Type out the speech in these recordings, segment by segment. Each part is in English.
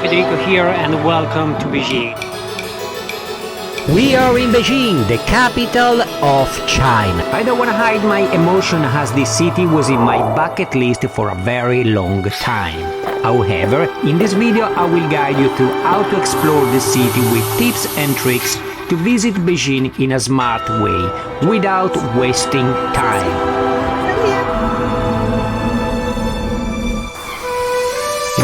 Federico here and welcome to Beijing. We are in Beijing, the capital of China. I don't want to hide my emotion as this city was in my bucket list for a very long time. However, in this video I will guide you through how to explore the city with tips and tricks to visit Beijing in a smart way, without wasting time.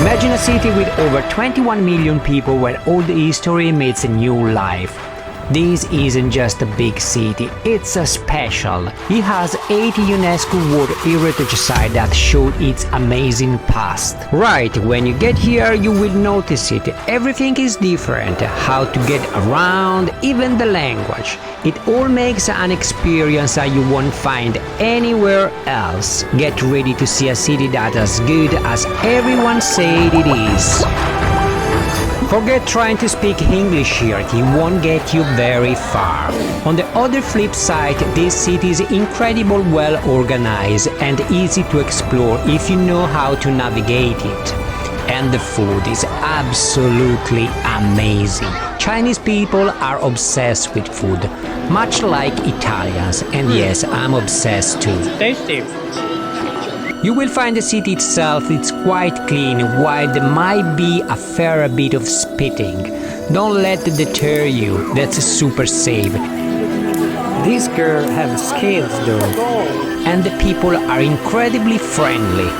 Imagine a city with over 21 million people where old history meets a new life. This isn't just a big city, it's a special. It has 80 UNESCO World Heritage Sites that show its amazing past. Right, when you get here you will notice it. Everything is different, how to get around, even the language. It all makes an experience that you won't find anywhere else. Get ready to see a city that's as good as everyone said it is. Forget trying to speak English here, it won't get you very far. On the other flip side, this city is incredibly well organized and easy to explore if you know how to navigate it. And the food is absolutely amazing. Chinese people are obsessed with food, much like Italians, and yes, I'm obsessed too. Tasty. You will find the city itself, it's quite clean, while there might be a fair bit of spitting. Don't let it deter you, that's super safe. This girl has skills though. And the people are incredibly friendly.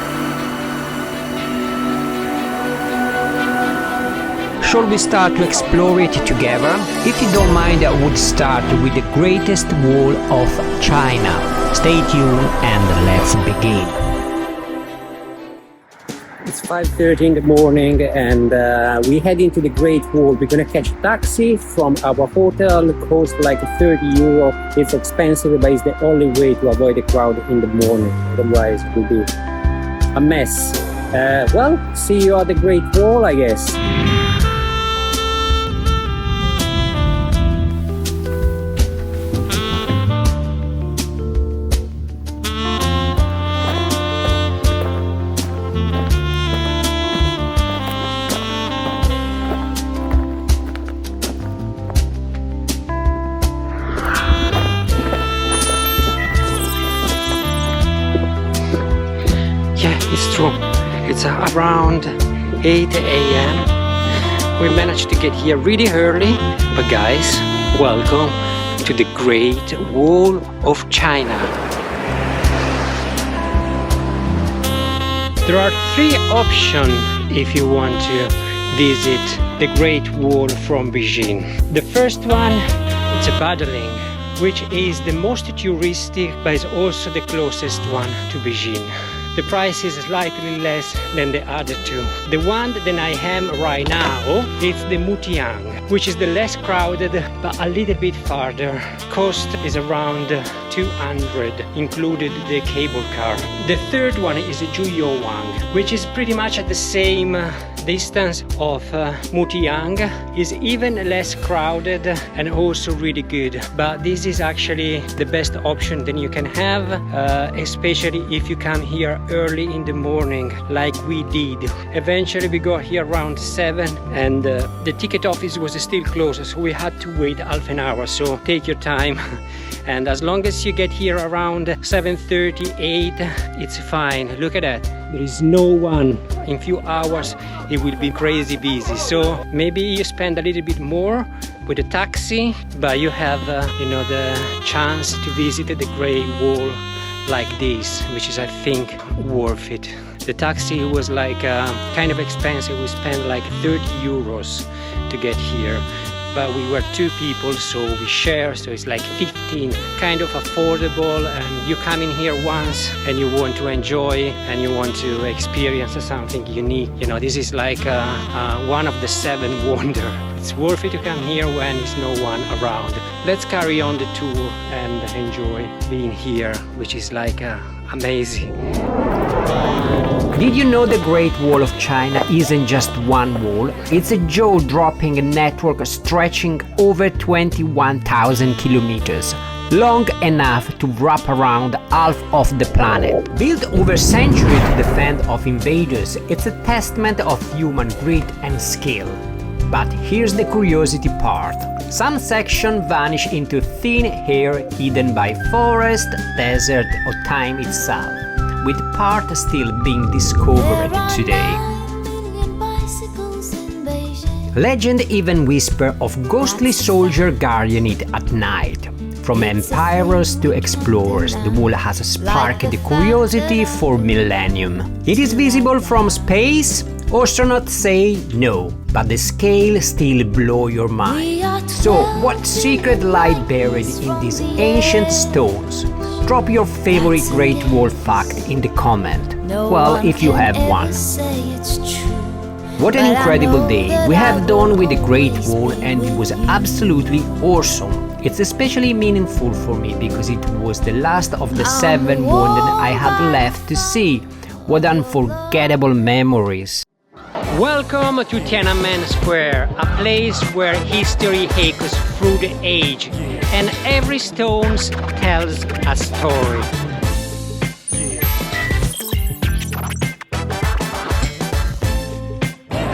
Shall we start to explore it together? If you don't mind, I would start with the greatest wall of China. Stay tuned and let's begin. It's 5:30 in the morning and we head into the Great Wall. We're gonna catch a taxi from our hotel. It costs like 30 euro. It's expensive, but it's the only way to avoid the crowd in the morning. Otherwise it will be a mess. Well, see you at the Great Wall, I guess. It's true. It's around 8 a.m. We managed to get here really early, but guys, welcome to the Great Wall of China. There are three options if you want to visit the Great Wall from Beijing. The first one, it's a Badaling, which is the most touristic, but is also the closest one to Beijing. The price is slightly less than the other two. The one that I am right now, it's the Mutiang, which is the less crowded but a little bit farther. Cost is around 200, included the cable car. The third one is the Juyouwang, which is pretty much at the same distance of Mutiang, is even less crowded and also really good. But this is actually the best option that you can have, especially if you come here early in the morning like we did. Eventually we got here around 7 and the ticket office was still closed, so we had to wait half an hour. So take your time. And as long as you get here around 7:38, it's fine. Look at that. There is no one. In few hours it will be crazy busy. So maybe you spend a little bit more with a taxi, but you have the chance to visit the Great Wall like this, which is, I think, worth it. The taxi was like kind of expensive. We spent like 30 euros to get here. But we were 2 people, so we share, so it's like 15, kind of affordable. And you come in here once and you want to enjoy and you want to experience something unique. This is like one of the 7 wonders. It's worth it to come here when there's no one around. Let's carry on the tour and enjoy being here, which is like amazing. Did you know the Great Wall of China isn't just one wall? It's a jaw-dropping network stretching over 21,000 kilometers. long enough to wrap around half of the planet. Built over centuries to defend of invaders, it's a testament of human grit and skill. But here's the curiosity part. Some sections vanish into thin air hidden by forest, desert or time itself, with part still being discovered today. Legend even whisper of ghostly soldier guarding it at night. From empires to explorers, the wall has sparked the curiosity for millennium. It is visible from space? Astronauts say no, but the scale still blows your mind. So, what secret lies buried in these ancient stones? Drop your favorite Great Wall fact in the comment. Well, if you have one. What an incredible day we have done with the Great Wall, and it was absolutely awesome. It's especially meaningful for me because it was the last of the 7 wonders I had left to see. What unforgettable memories. Welcome to Tiananmen Square, a place where history echoes through the age, and every stone tells a story.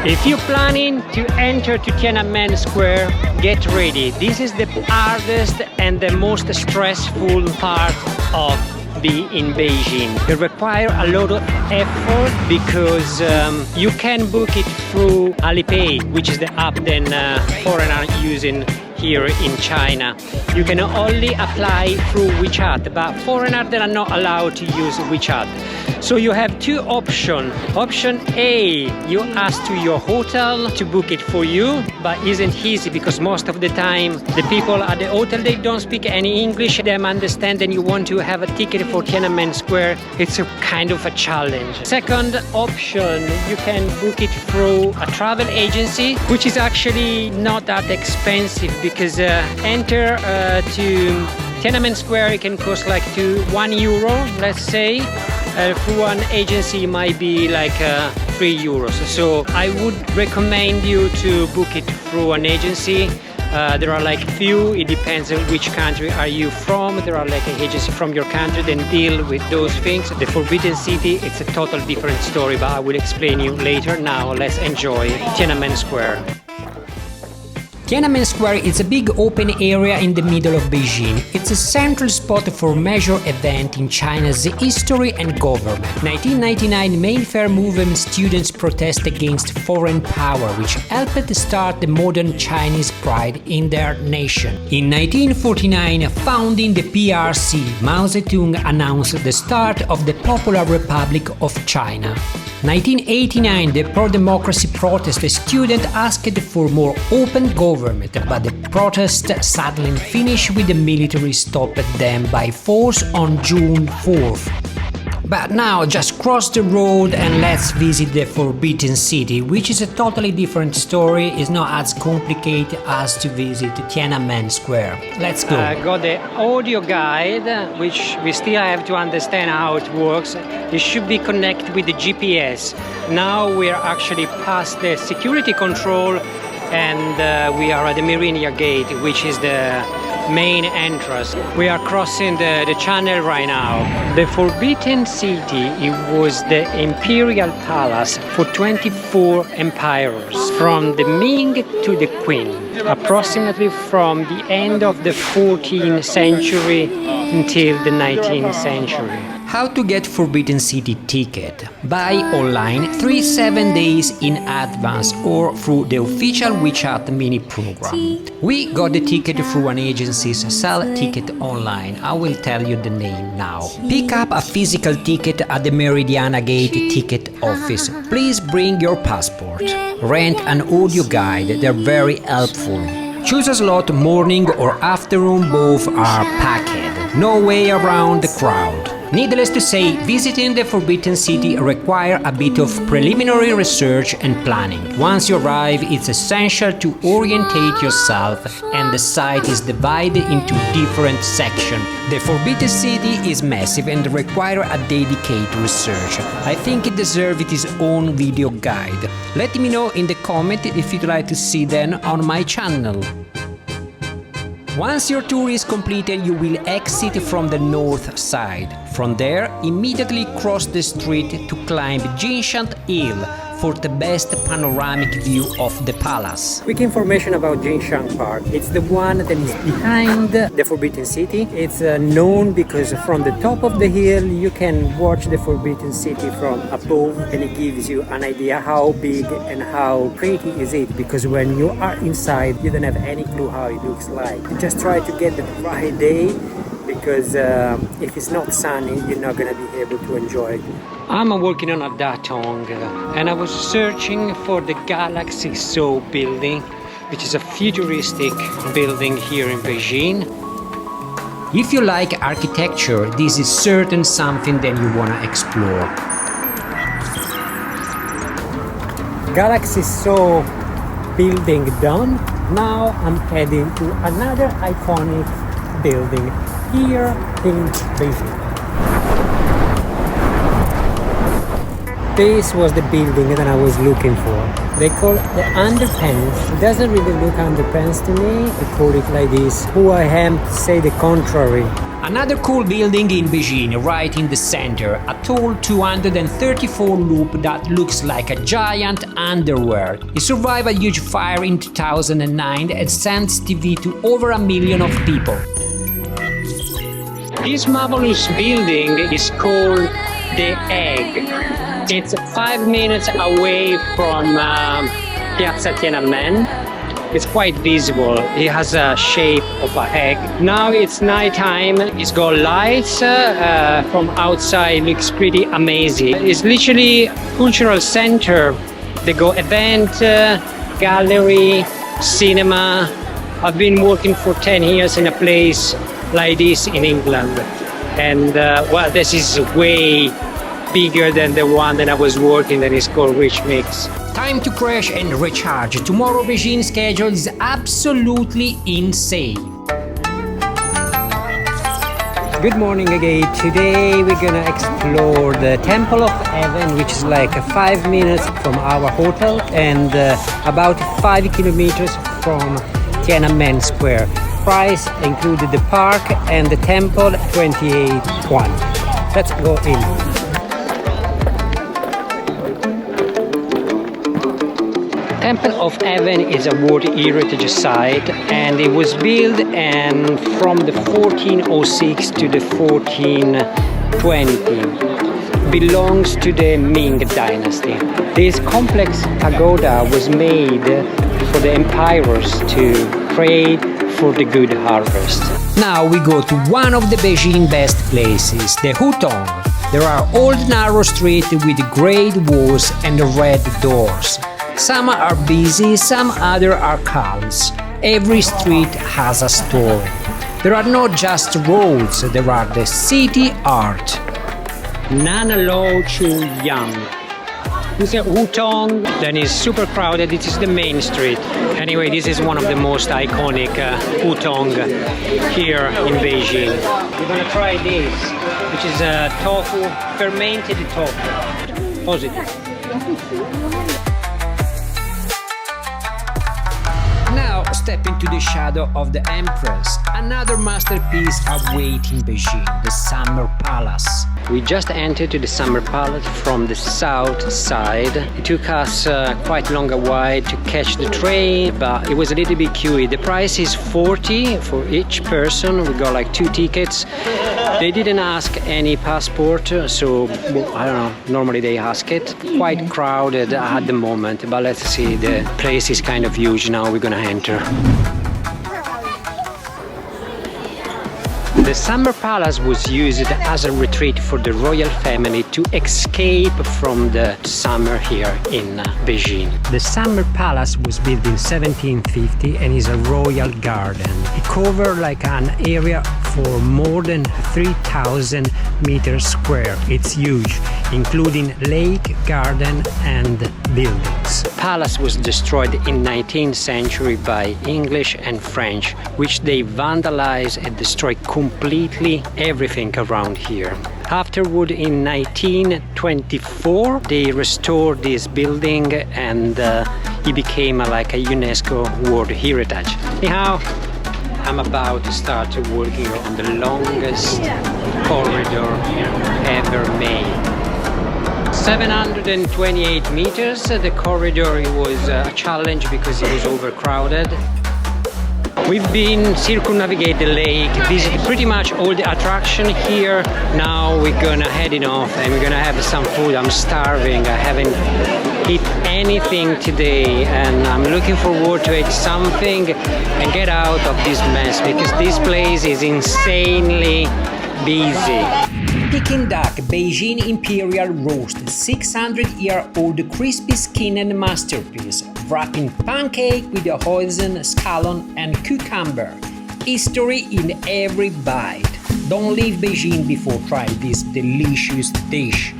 If you're planning to enter to Tiananmen Square, get ready. This is the hardest and the most stressful part of in Beijing. It requires a lot of effort because you can book it through Alipay, which is the app that foreigners using here in China. You can only apply through WeChat, but foreigners that are not allowed to use WeChat. So you have two options. Option A, you ask to your hotel to book it for you, but isn't easy because most of the time the people at the hotel, they don't speak any English. They understand and you want to have a ticket for Tiananmen Square. It's a kind of a challenge. Second option, you can book it through a travel agency, which is actually not that expensive because enter to Tiananmen Square, it can cost like €1, let's say. Through an agency it might be like €3. So I would recommend you to book it through an agency. There are like few, it depends on which country are you from. There are like an agency from your country that deal with those things. The Forbidden City, it's a total different story, but I will explain you later. Now let's enjoy Tiananmen Square. Tiananmen Square is a big open area in the middle of Beijing. It's a central spot for major events in China's history and government. 1999 Mayfair movement students protest against foreign power, which helped start the modern Chinese pride in their nation. In 1949, founding the PRC, Mao Zedong announced the start of the Popular Republic of China. 1989, the pro-democracy protest students asked for more open government, but the protest sadly finished with the military stopped them by force on June 4th. But now just cross the road and let's visit the Forbidden City, which is a totally different story. It's not as complicated as to visit Tiananmen Square. Let's go. Got the audio guide, which we still have to understand how it works. It should be connected with the GPS. Now we are actually past the security control and we are at the Merinia Gate, which is the main entrance. We are crossing the channel right now. The Forbidden City, it was the imperial palace for 24 empires, from the Ming to the Qing, approximately from the end of the 14th century until the 19th century. How to get Forbidden City ticket? Buy online 3-7 days in advance or through the official WeChat mini program. We got the ticket through an agency's sell ticket online. I will tell you the name now. Pick up a physical ticket at the Meridiana Gate ticket office. Please bring your passport. Rent an audio guide, they're very helpful. Choose a slot morning or afternoon, both are packed. No way around the crowd. Needless to say, visiting the Forbidden City requires a bit of preliminary research and planning. Once you arrive, it's essential to orientate yourself, and the site is divided into different sections. The Forbidden City is massive and requires a dedicated research. I think it deserves its own video guide. Let me know in the comment if you'd like to see them on my channel. Once your tour is completed, you will exit from the north side. From there, immediately cross the street to climb Jinshan Hill for the best panoramic view of the palace. Quick information about Jinshan Park. It's the one that is behind the Forbidden City. It's known because from the top of the hill you can watch the Forbidden City from above, and it gives you an idea how big and how pretty is it, because when you are inside you don't have any clue how it looks like. You just try to get the right day, because if it's not sunny you're not gonna be able to enjoy it. I'm working on a Datong and I was searching for the Galaxy So building, which is a futuristic building here in Beijing. If you like architecture, this is certain something that you wanna explore. Galaxy So building done. Now I'm heading to another iconic building here in Beijing. This was the building that I was looking for. They call it the underpants. It doesn't really look underpants to me. They call it like this. Who I am to say the contrary. Another cool building in Beijing, right in the center, a tall 234 loop that looks like a giant underwear. It survived a huge fire in 2009 and sends TV to over 1 million of people. This marvelous building is called The Egg. It's 5 minutes away from Piazza Tiananmen. It's quite visible. It has a shape of an egg. Now it's nighttime. It's got lights from outside. It looks pretty amazing. It's literally a cultural center. They go event, gallery, cinema. I've been working for 10 years in a place like this in England. And well, this is way bigger than the one that I was working, that is called Rich Mix. Time to crash and recharge. Tomorrow Beijing schedule is absolutely insane. Good morning again. Today we're gonna explore the Temple of Heaven, which is like 5 minutes from our hotel and about 5 kilometers from Tiananmen Square. Price included the park and the temple, 28,000. Let's go in. Temple of Heaven is a World Heritage Site, and it was built from the 1406 to the 1420. Belongs to the Ming Dynasty. This complex pagoda was made for the emperors to pray for the good harvest. Now we go to one of the Beijing best places, the Hutong. There are old narrow streets with great walls and red doors. Some are busy, some other are calm. Every street has a story. There are not just roads, there are the city art. Nana Lo Chu Yang. This is Hutong, then it's super crowded. This is the main street. Anyway, this is one of the most iconic Hutong here in Beijing. We're gonna try this, which is tofu, fermented tofu. Positive. Now step into the shadow of the Empress, another masterpiece awaiting Beijing, the Summer Palace. We just entered to the Summer Palace from the south side. It took us quite long a while to catch the train, but it was a little bit queuey. The price is 40 for each person. We got like 2 tickets. They didn't ask any passport, so I don't know, normally they ask it. Quite crowded at the moment, but let's see, the place is kind of huge now. We're gonna enter. The Summer Palace was used as a retreat for the royal family to escape from the summer here in Beijing. The Summer Palace was built in 1750 and is a royal garden. It covers like an area for more than 3,000 meters square. It's huge, including lake, garden and buildings. The palace was destroyed in 19th century by English and French, which they vandalized and destroyed completely everything around here. Afterward, in 1924, they restored this building and it became like a UNESCO World Heritage. Ni hao. I'm about to start working on the longest corridor ever made. 728 meters. The corridor, it was a challenge because it was overcrowded. We've been circumnavigate the lake, visit pretty much all the attraction here. Now we're gonna heading off and we're gonna have some food. I'm starving. I haven't eaten anything today and I'm looking forward to eat something and get out of this mess because this place is insanely busy. Peking duck, Beijing Imperial Roast, 600-year-old crispy skin and masterpiece, wrapped in pancake with a hoisin, scallion and cucumber. History in every bite. Don't leave Beijing before trying this delicious dish.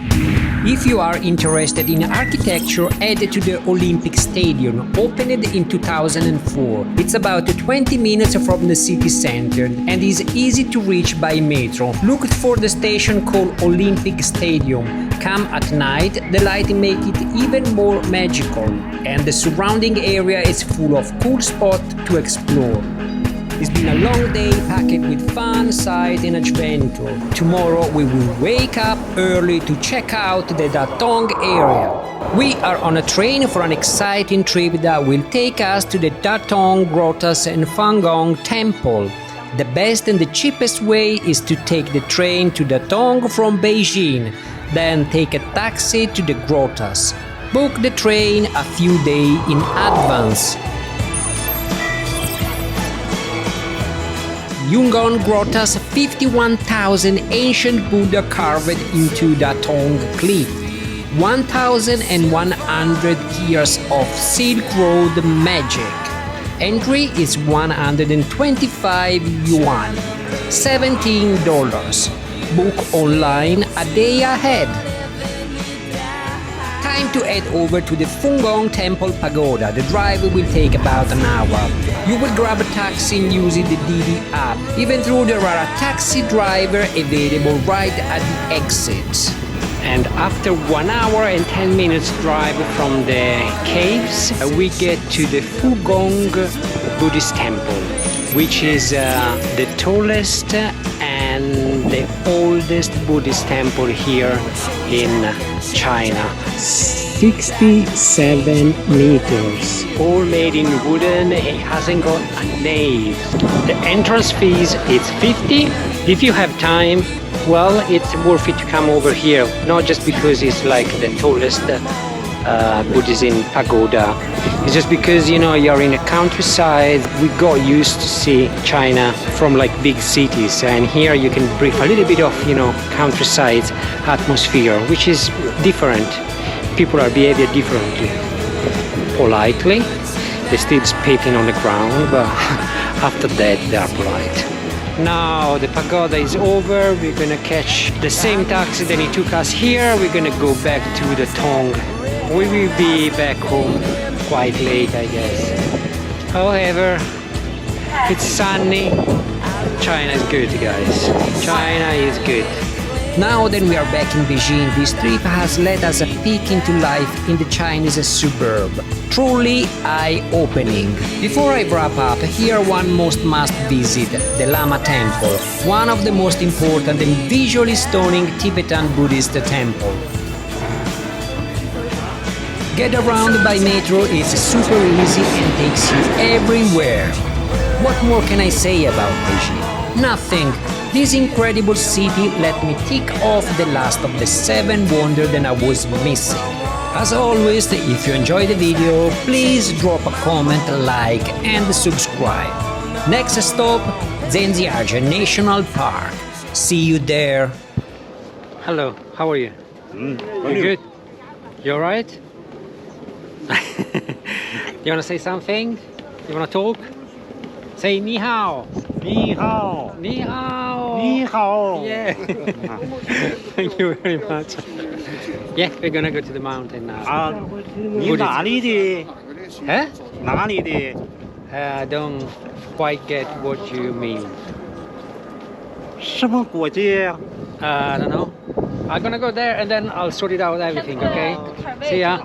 If you are interested in architecture, head to the Olympic Stadium, opened in 2004. It's about 20 minutes from the city center and is easy to reach by metro. Look for the station called Olympic Stadium. Come at night, the lighting makes it even more magical, and the surrounding area is full of cool spots to explore. It's been a long day packed with fun, sight and adventure. Tomorrow we will wake up early to check out the Datong area. We are on a train for an exciting trip that will take us to the Datong Grottas and Fangong Temple. The best and the cheapest way is to take the train to Datong from Beijing, then take a taxi to the Grottas. Book the train a few days in advance. Yungon Grottas, 51,000 ancient Buddha carved into Datong cliff. 1,100 years of Silk Road magic. Entry is 125 yuan, $17. Book online a day ahead. Time to head over to the Fungong Temple Pagoda. The drive will take about an hour. You will grab a taxi using the Didi app, even though there are a taxi driver available right at the exit. And after 1 hour and 10 minutes drive from the caves, we get to the Fugong Buddhist Temple, which is the tallest and the oldest Buddhist temple here in China. 67 meters, all made in wooden. It hasn't got a nave. The entrance fees is 50. If you have time, well, it's worth it to come over here, not just because it's like the tallest Buddhism pagoda. It's just because, you know, you're in a countryside. We got used to see China from like big cities, and here you can breathe a little bit of, you know, countryside atmosphere, which is different. People are behaving differently. Politely, they still spitting on the ground, but after that they are polite. Now the pagoda is over. We're gonna catch the same taxi that it took us here. We're gonna go back to the Tong. We will be back home quite late, I guess. However, it's sunny. China is good, guys. China is good. Now that we are back in Beijing, this trip has let us a peek into life in the Chinese suburb. Truly eye-opening. Before I wrap up, here one must visit the Lama Temple, one of the most important and visually stunning Tibetan Buddhist temple. Get around by metro is super easy and takes you everywhere. What more can I say about Beijing? Nothing. This incredible city let me tick off the last of the 7 wonders that I was missing. As always, if you enjoyed the video, please drop a comment, like and subscribe. Next stop, Zhenjiang National Park. See you there. Hello, how are you? You good? You alright? You wanna say something? You wanna talk? Say ni hao. Ni hao. Ni hao. Ni hao. Yeah. Thank you very much. Yeah, we're gonna go to the mountain now. 你哪里的？ Huh? 哪里的？ I don't quite get what you mean. 什么国家？ I don't know. I'm gonna go there and then I'll sort it out everything, okay? See ya.